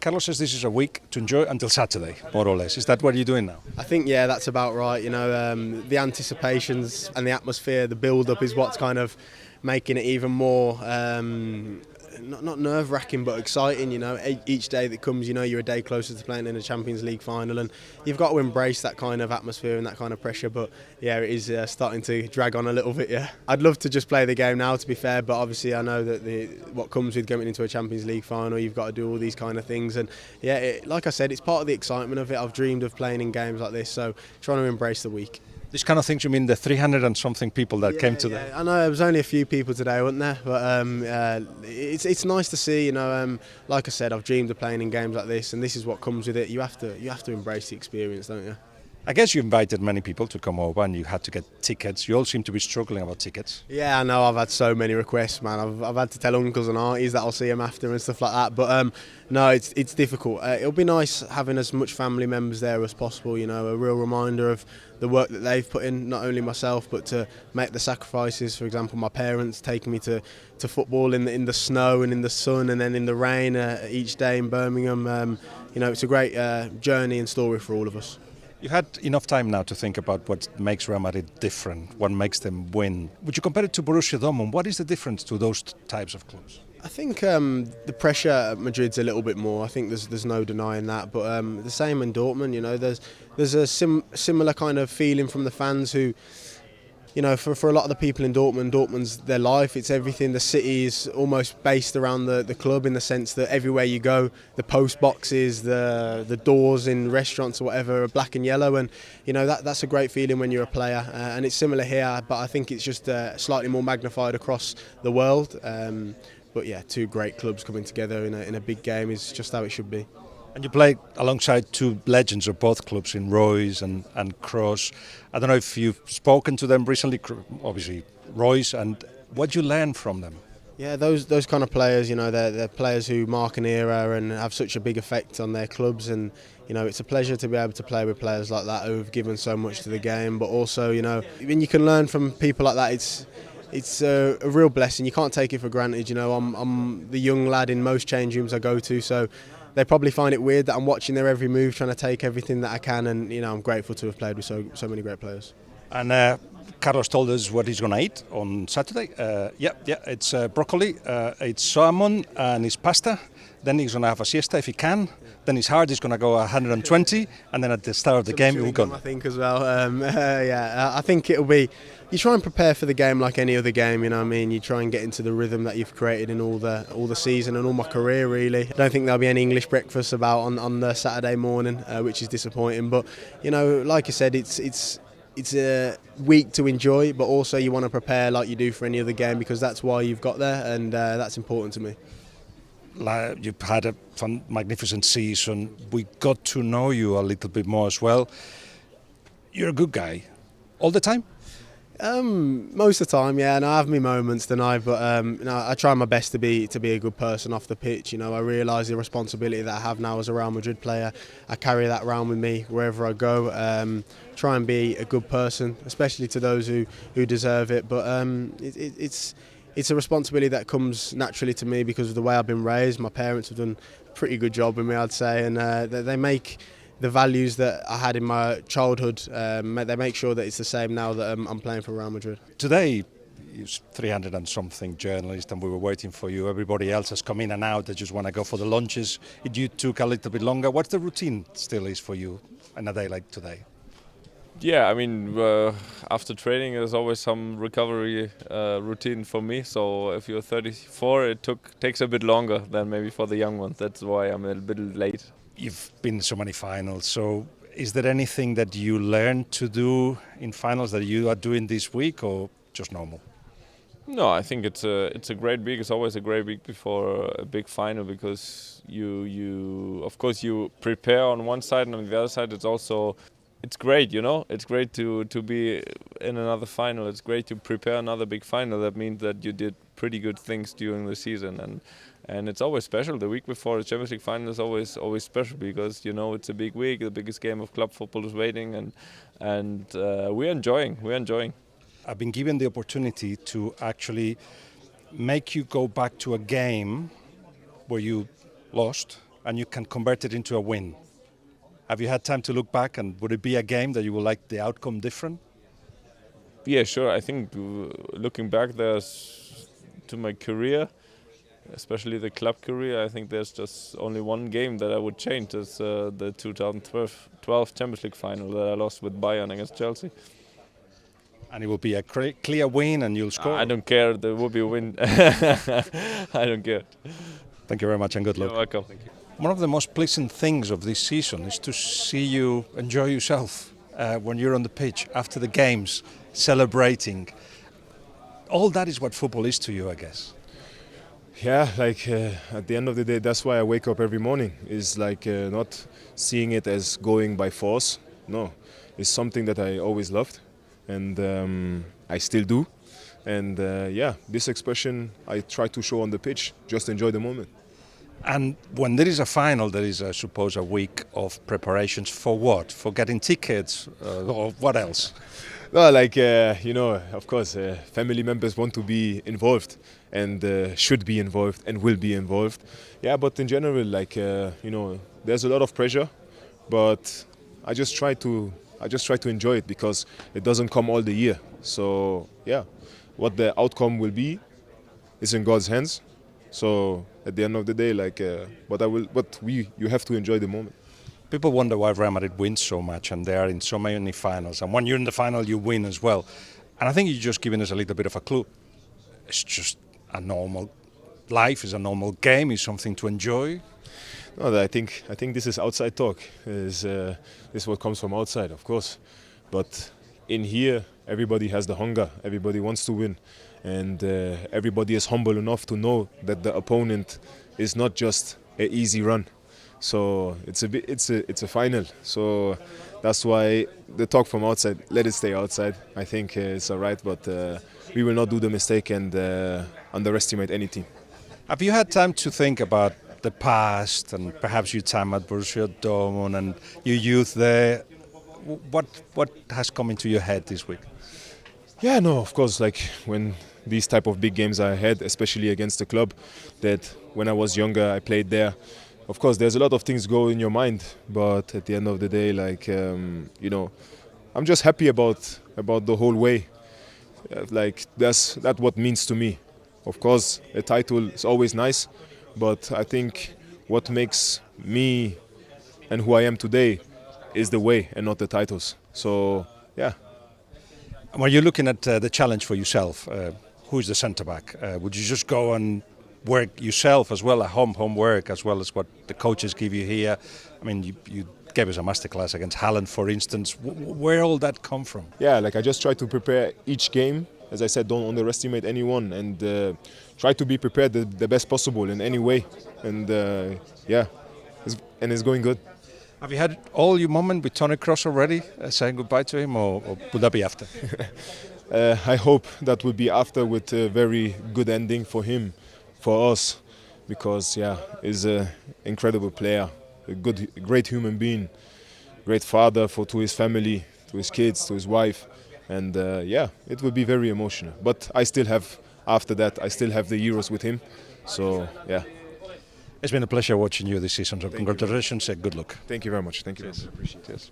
Carlos says this is a week to enjoy until Saturday, more or less. Is that what you're doing now? I think, yeah, that's about right. The anticipations and the atmosphere, the build-up is what's kind of making it even more, not nerve-wracking, but exciting. Each day that comes, you're a day closer to playing in a Champions League final, and you've got to embrace that kind of atmosphere and that kind of pressure. But yeah, it is starting to drag on a little bit. Yeah, I'd love to just play the game now, to be fair, but obviously I know that what comes with going into a Champions League final, you've got to do all these kind of things. And yeah, like I said, it's part of the excitement of it. I've dreamed of playing in games like this, so trying to embrace the week. These kind of things, you mean the 300 and something people that came to them? I know there was only a few people today, wasn't there? But it's nice to see. Like I said, I've dreamed of playing in games like this, and this is what comes with it. You have to embrace the experience, don't you? I guess you invited many people to come over, and you had to get tickets. You all seem to be struggling about tickets. Yeah, I know. I've had so many requests, man. I've had to tell uncles and aunties that I'll see them after and stuff like that. But no, it's difficult. It'll be nice having as much family members there as possible. A real reminder of the work that they've put in, not only myself, but to make the sacrifices. For example, my parents taking me to football in the snow and in the sun and then in the rain each day in Birmingham. It's a great journey and story for all of us. You've had enough time now to think about what makes Real Madrid different, what makes them win. Would you compare it to Borussia Dortmund? What is the difference to those types of clubs? I think the pressure at Madrid's a little bit more. I think there's no denying that. But the same in Dortmund. There's a similar kind of feeling from the fans who, for a lot of the people in Dortmund, Dortmund's their life. It's everything. The city is almost based around the club, in the sense that everywhere you go, the post boxes, the doors in restaurants or whatever are black and yellow, and that's a great feeling when you're a player. And it's similar here, but I think it's just slightly more magnified across the world. But yeah, two great clubs coming together in a big game is just how it should be. And you played alongside two legends of both clubs in Royce and Kroos. I don't know if you've spoken to them recently, obviously Royce, and what you learned from them. Yeah, those kind of players, they're players who mark an era and have such a big effect on their clubs, and it's a pleasure to be able to play with players like that who have given so much to the game. But also, when you can learn from people like that, it's a real blessing. You can't take it for granted. I'm the young lad in most change rooms I go to, so they probably find it weird that I'm watching their every move, trying to take everything that I can, and I'm grateful to have played with so many great players. And Carlos told us what he's going to eat on Saturday. It's broccoli, it's salmon, and it's pasta. Then he's going to have a siesta if he can. Then his heart is going to go 120, and then at the start of the game it will go. I think as well. I think it'll be. You try and prepare for the game like any other game. You try and get into the rhythm that you've created in all the season and all my career. Really, I don't think there'll be any English breakfast about on the Saturday morning, which is disappointing. But like you said, it's a week to enjoy, but also you want to prepare like you do for any other game, because that's why you've got there, and that's important to me. You've had a magnificent season. We got to know you a little bit more as well. You're a good guy, all the time? Most of the time, yeah. And I have my moments, don't I? But I try my best to be a good person off the pitch. I realise the responsibility that I have now as a Real Madrid player. I carry that around with me wherever I go. Try and be a good person, especially to those who deserve it. But it's a responsibility that comes naturally to me because of the way I've been raised. My parents have done a pretty good job with me, I'd say, and they make the values that I had in my childhood, they make sure that it's the same now that I'm playing for Real Madrid. Today, it's 300 and something journalists, and we were waiting for you. Everybody else has come in and out. They just want to go for the lunches. You took a little bit longer. What's the routine still is for you on a day like today? Yeah, after training there's always some recovery routine for me. So if you're 34, it takes a bit longer than maybe for the young ones. That's why I'm a bit late. You've been in so many finals. So is there anything that you learned to do in finals that you are doing this week, or just normal? No, I think it's a great week. It's always a great week before a big final, because you of course you prepare on one side, and on the other side it's great, It's great to be in another final. It's great to prepare another big final. That means that you did pretty good things during the season, and it's always special. The week before the Champions League final is always special, because it's a big week. The biggest game of club football is waiting, and we're enjoying. I've been given the opportunity to actually make you go back to a game where you lost and you can convert it into a win. Have you had time to look back, and would it be a game that you would like the outcome different? Yeah, sure. I think looking back, to my career, especially the club career, I think there's just only one game that I would change. It's the 2012 Champions League final that I lost with Bayern against Chelsea. And it will be a clear win, and you'll score. I don't care. There will be a win. I don't care. Thank you very much, and good luck. You're welcome. Thank you. One of the most pleasant things of this season is to see you enjoy yourself when you're on the pitch after the games, celebrating. All that is what football is to you, I guess. Yeah, like at the end of the day, that's why I wake up every morning. Is like not seeing it as going by force. No, it's something that I always loved, and I still do. And yeah, this expression I try to show on the pitch. Just enjoy the moment. And when there is a final, there is, I suppose, a week of preparations for what? For getting tickets or what else? No, like, you know, of course, family members want to be involved and should be involved and will be involved. Yeah, but in general, like, you know, there's a lot of pressure, but I just try to enjoy it because it doesn't come all the year. So, yeah, what the outcome will be is in God's hands. So at the end of the day, like, you have to enjoy the moment. People wonder why Real Madrid wins so much, and they are in so many finals. And when you're in the final, you win as well. And I think you're just giving us a little bit of a clue. It's just a normal life, is a normal game, is something to enjoy. No, I think this is outside talk. This is what comes from outside, of course. But in here, everybody has the hunger. Everybody wants to win. And everybody is humble enough to know that the opponent is not just an easy run. So it's a final. So that's why the talk from outside, let it stay outside. I think it's all right, but we will not do the mistake and underestimate any team. Have you had time to think about the past and perhaps your time at Borussia Dortmund and your youth there? What has come into your head this week? Yeah, no, of course, like when these type of big games are ahead, especially against the club that when I was younger I played there. Of course, there's a lot of things go in your mind, but at the end of the day, like, you know, I'm just happy about the whole way. Like, that's what means to me. Of course, a title is always nice, but I think what makes me and who I am today is the way and not the titles. So, yeah. When you're looking at the challenge for yourself, who is the centre-back? Would you just go and work yourself as well, home work, as well as what the coaches give you here? I mean, you gave us a masterclass against Haaland, for instance. Where all that come from? Yeah, like I just try to prepare each game. As I said, don't underestimate anyone and try to be prepared the best possible in any way. And yeah, it's going good. Have you had all your moment with Toni Kroos already, saying goodbye to him, or would that be after? I hope that will be after, with a very good ending for him, for us, because yeah, he's an incredible player, a great human being, great father to his family, to his kids, to his wife, and yeah, it will be very emotional. But after that, I still have the Euros with him, so yeah. It's been a pleasure watching you this season, so congratulations and good luck. Thank you very much. Thank you. Cheers. I appreciate it.